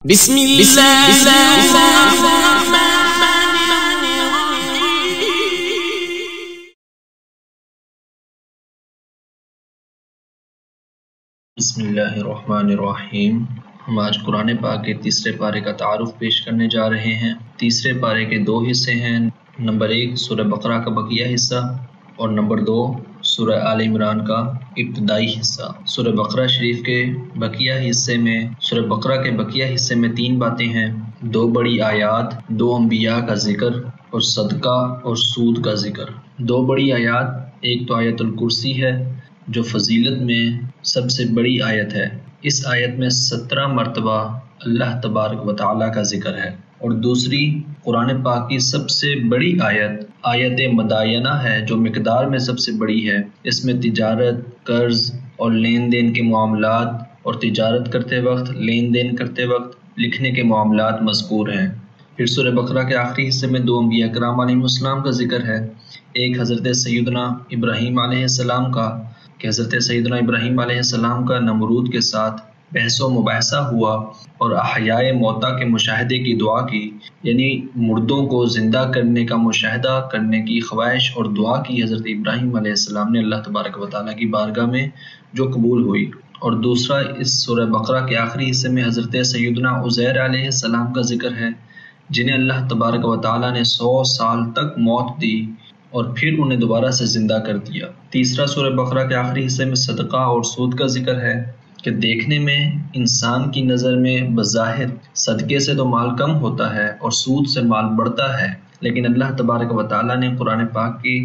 بسم اللہ الرحمن الرحیم۔ ہم آج قرآن پاک کے تیسرے پارے کا تعارف پیش کرنے جا رہے ہیں۔ تیسرے پارے کے دو حصے ہیں، نمبر 1 سورہ بقرہ کا بقیہ حصہ اور نمبر 2 سورہ آل عمران کا ابتدائی حصہ۔ سورہ بقرہ شریف کے بقیہ حصے میں سورہ 3 باتیں ہیں، 2 بڑی آیات، 2 انبیاء کا ذکر اور صدقہ اور سود کا ذکر۔ 2 بڑی آیات، ایک تو آیت الکرسی ہے جو فضیلت میں سب سے بڑی آیت ہے، اس آیت میں 17 مرتبہ اللہ تبارک و تعالیٰ کا ذکر ہے، اور دوسری قرآن پاک کی سب سے بڑی آیت مدائنہ ہے جو مقدار میں سب سے بڑی ہے۔ اس میں تجارت، قرض اور لین دین کے معاملات اور تجارت کرتے وقت، لین دین کرتے وقت لکھنے کے معاملات مذکور ہیں۔ پھر سورہ بقرہ کے آخری حصے میں 2 انبیاء کرام علیہ السلام کا ذکر ہے، ایک حضرت سیدنا ابراہیم علیہ السلام کا کہ حضرت سیدنا ابراہیم علیہ السلام کا نمرود کے ساتھ بحث و مباحثہ ہوا اور احیاء موتیٰ کے مشاہدے کی دعا کی، یعنی مردوں کو زندہ کرنے کا مشاہدہ کرنے کی خواہش اور دعا کی حضرت ابراہیم علیہ السلام نے اللہ تبارک و تعالیٰ کی بارگاہ میں، جو قبول ہوئی۔ اور دوسرا اس سورہ بقرہ کے آخری حصے میں حضرت سیدنا عزیر علیہ السلام کا ذکر ہے، جنہیں اللہ تبارک و تعالیٰ نے 100 سال تک موت دی اور پھر انہیں دوبارہ سے زندہ کر دیا۔ تیسرا سورہ بقرہ کے آخری حصے میں صدقہ اور سود کا ذکر ہے کہ دیکھنے میں انسان کی نظر میں بظاہر صدقے سے تو مال کم ہوتا ہے اور سود سے مال بڑھتا ہے، لیکن اللہ تبارک و تعالیٰ نے قرآن پاک کی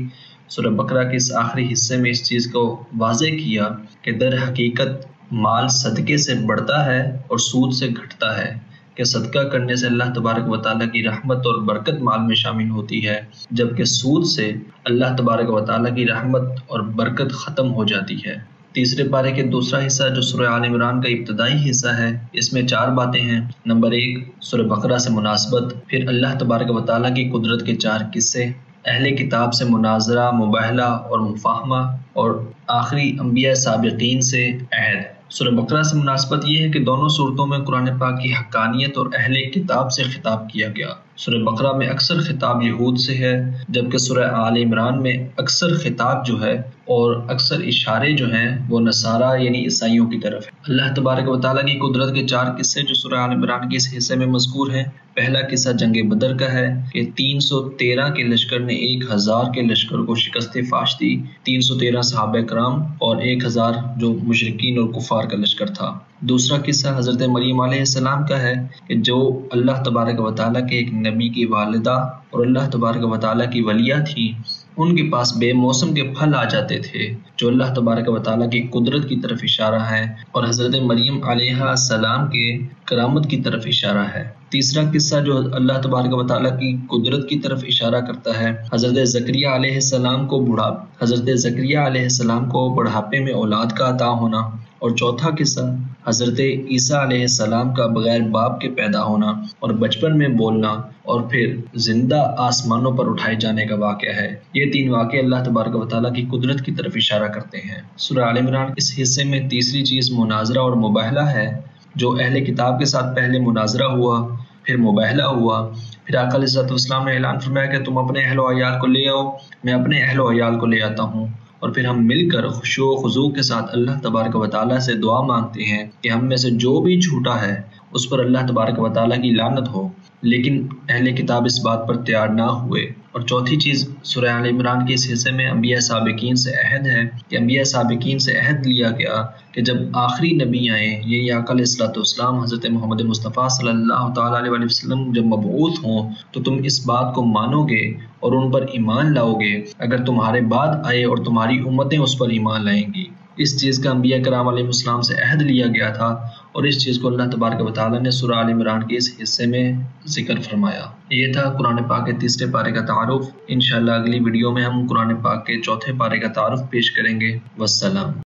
سورہ بقرہ کے اس آخری حصے میں اس چیز کو واضح کیا کہ در حقیقت مال صدقے سے بڑھتا ہے اور سود سے گھٹتا ہے، کہ صدقہ کرنے سے اللہ تبارک و تعالیٰ کی رحمت اور برکت مال میں شامل ہوتی ہے، جبکہ سود سے اللہ تبارک و تعالیٰ کی رحمت اور برکت ختم ہو جاتی ہے۔ تیسرے پارے کے دوسرا حصہ جو سورہ آل عمران کا ابتدائی حصہ ہے، اس میں 4 باتیں ہیں، نمبر 1 سورہ بقرہ سے مناسبت، پھر اللہ تبارک و تعالیٰ کی قدرت کے 4 قصے، اہل کتاب سے مناظرہ، مباہلہ اور مفاہمہ، اور آخری انبیاء سابقین سے عہد۔ سورہ بقرہ سے مناسبت یہ ہے کہ دونوں صورتوں میں قرآن پاک کی حقانیت اور اہل کتاب سے خطاب کیا گیا۔ سورہ بقرہ میں اکثر خطاب یہود سے ہے، جبکہ سورہ آل عمران میں اکثر خطاب جو ہے اور اکثر اشارے جو ہیں وہ نصارہ یعنی عیسائیوں کی طرف ہے۔ اللہ تبارک و تعالیٰ کی قدرت کے 4 قصے جو سورہ آل عمران کے اس حصے میں مذکور ہیں، پہلا قصہ جنگ بدر کا ہے کہ 313 کے لشکر نے 1000 کے لشکر کو شکست فاش دی، 313 صحابہ کرام اور 1000 جو مشرکین اور کفار کا لشکر تھا۔ دوسرا قصہ حضرت مریم علیہ السلام کا ہے کہ جو اللہ تبارک و تعالیٰ کے ایک نبی کی والدہ اور اللہ تبارک و تعالیٰ کی ولیہ تھی، ان کے پاس بے موسم کے پھل آ جاتے تھے، جو اللہ تبارک و تعالیٰ کی قدرت کی طرف اشارہ ہے اور حضرت مریم علیہ السلام کے کرامت کی طرف اشارہ ہے۔ تیسرا قصہ جو اللہ تبارک و تعالیٰ کی قدرت کی طرف اشارہ کرتا ہے، حضرت زکریا علیہ السلام کو بڑھاپے میں اولاد کا عطا ہونا، اور چوتھا قصہ حضرت عیسیٰ علیہ السلام کا بغیر باپ کے پیدا ہونا اور بچپن میں بولنا اور پھر زندہ آسمانوں پر اٹھائے جانے کا واقعہ ہے۔ یہ 3 واقعے اللہ تبارک و تعالیٰ کی قدرت کی طرف اشارہ کرتے ہیں۔ سورہ آل عمران اس حصے میں تیسری چیز مناظرہ اور مباہلہ ہے، جو اہل کتاب کے ساتھ پہلے مناظرہ ہوا، پھر مباہلہ ہوا، پھر آقا علیہ السلام نے اعلان فرمایا کہ تم اپنے اہل و عیال کو لے آؤ، میں اپنے اہل و عیال کو لے آتا ہوں، اور پھر ہم مل کر خشوع و خضوع کے ساتھ اللہ تبارک و تعالیٰ سے دعا مانگتے ہیں کہ ہم میں سے جو بھی جھوٹا ہے اس پر اللہ تبارک و تعالیٰ کی لعنت ہو، لیکن اہل کتاب اس بات پر تیار نہ ہوئے۔ اور چوتھی چیز سورہ آل عمران کے اس حصے میں انبیاء سابقین سے عہد ہے کہ انبیاء سابقین سے عہد لیا گیا کہ جب آخری نبی آئیں، یعنی آقا علیہ السلام حضرت محمد مصطفیٰ صلی اللہ تعالیٰ علیہ وسلم جب مبعوث ہوں تو تم اس بات کو مانو گے اور ان پر ایمان لاؤ گے، اگر تمہارے بعد آئے اور تمہاری امتیں اس پر ایمان لائیں گی۔ اس چیز کا انبیاء کرام علیہ السلام سے عہد لیا گیا تھا، اور اس چیز کو اللہ تبارک و تعالیٰ نے سورہ آل عمران کے اس حصے میں ذکر فرمایا۔ یہ تھا قرآن پاک کے تیسرے پارے کا تعارف۔ انشاءاللہ اگلی ویڈیو میں ہم قرآن پاک کے چوتھے پارے کا تعارف پیش کریں گے۔ والسلام۔